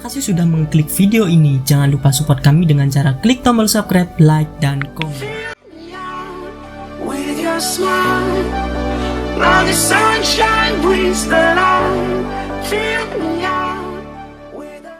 kasih sudah mengklik video ini. Jangan lupa support kami dengan cara klik tombol subscribe, like, dan komen. With your smile, now the sunshine brings the light. Fill me out with a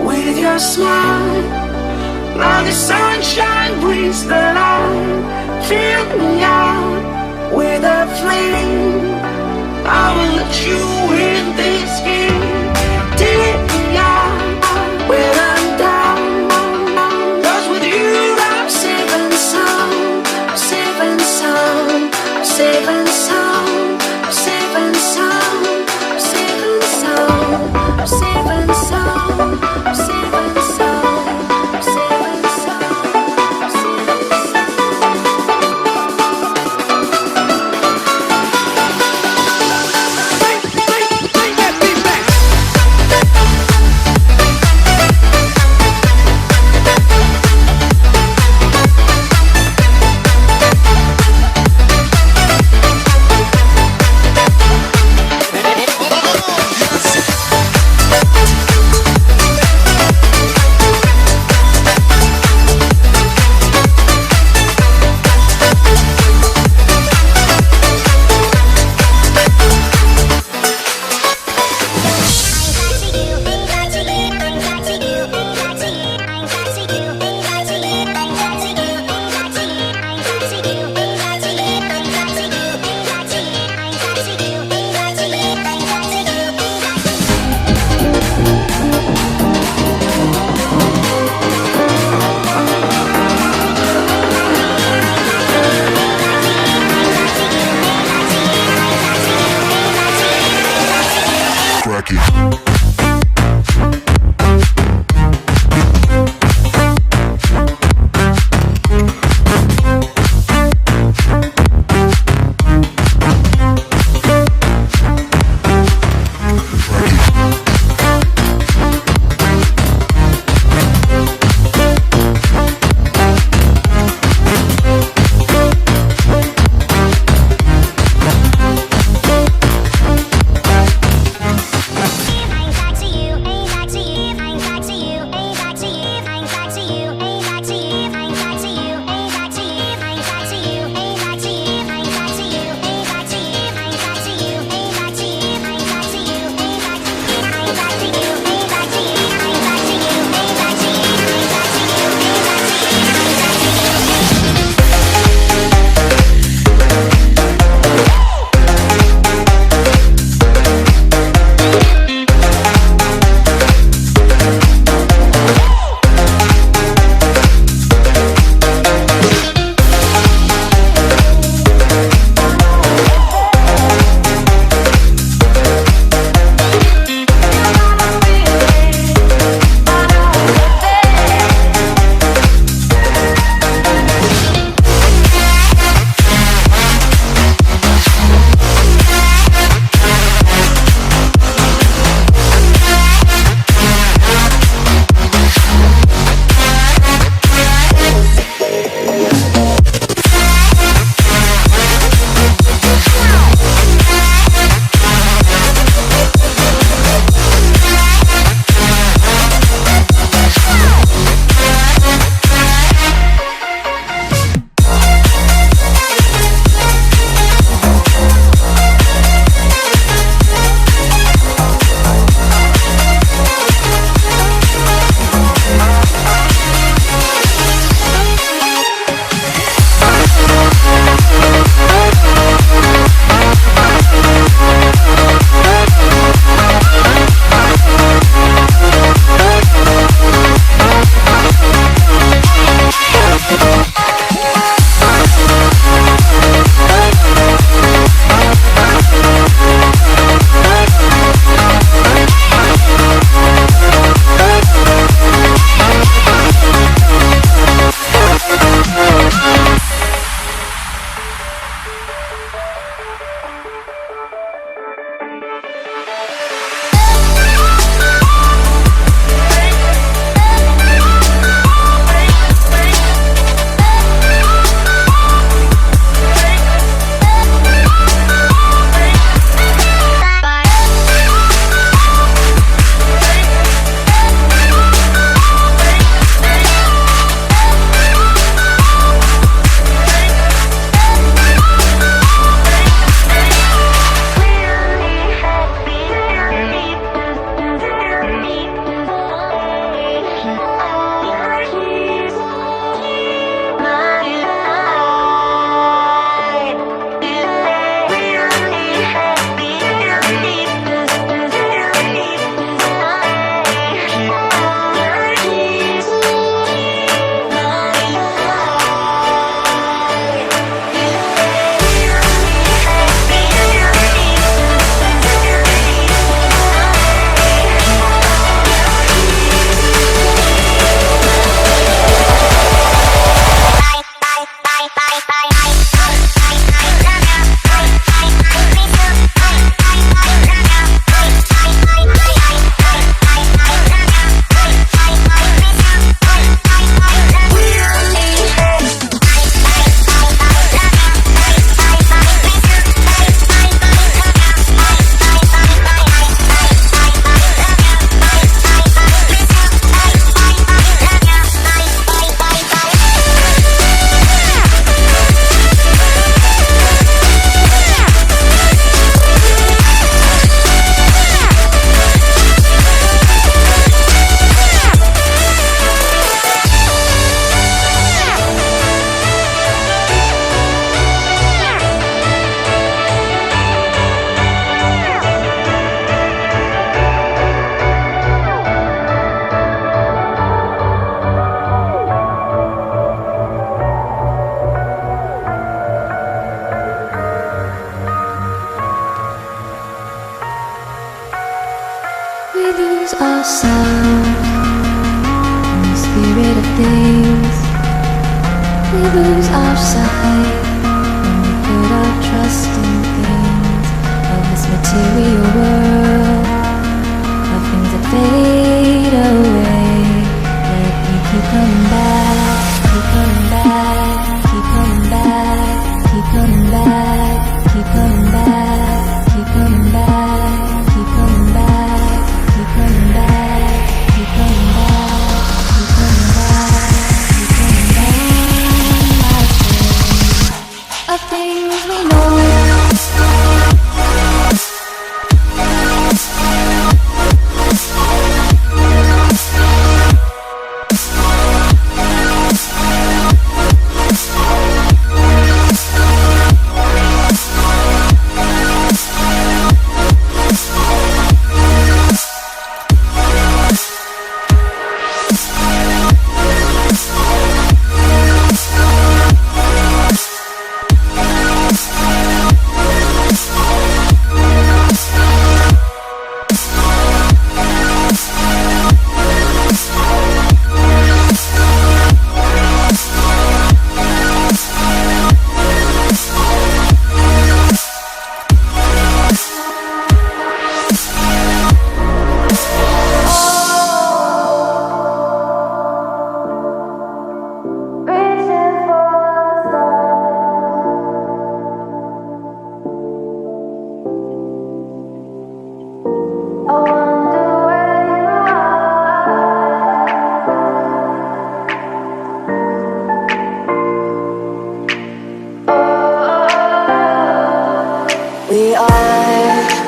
with your smile, now the sunshine brings the light. Fill me out with a flame. I will let you in this game. Take me out when I'm down. 'Cause with you I'm safe and sound. I'm safe and sound. I'm safe and sound. I'm safe and sound. I'm safe and sound. I'm safe and sound. I'm safe and sound. I'm safe and sound. I'm safe and sound. lose ourselves in the spirit of things. We lose our sight when we put our trust in things of this material world, of things that fade away. Yet we keep coming back, keep coming back, keep coming back, keep coming back, keep coming back, keep coming back, keep coming back, keep coming back, keep coming back, keep coming back, keep coming back. Of things we know.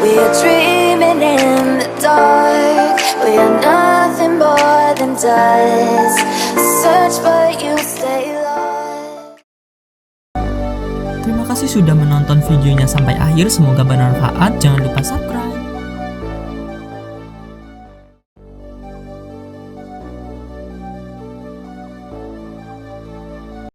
We are dreaming in the dark. We are nothing more than dust. Search but you stay lost. Terima kasih sudah menonton videonya sampai akhir, semoga bermanfaat. Jangan lupa subscribe.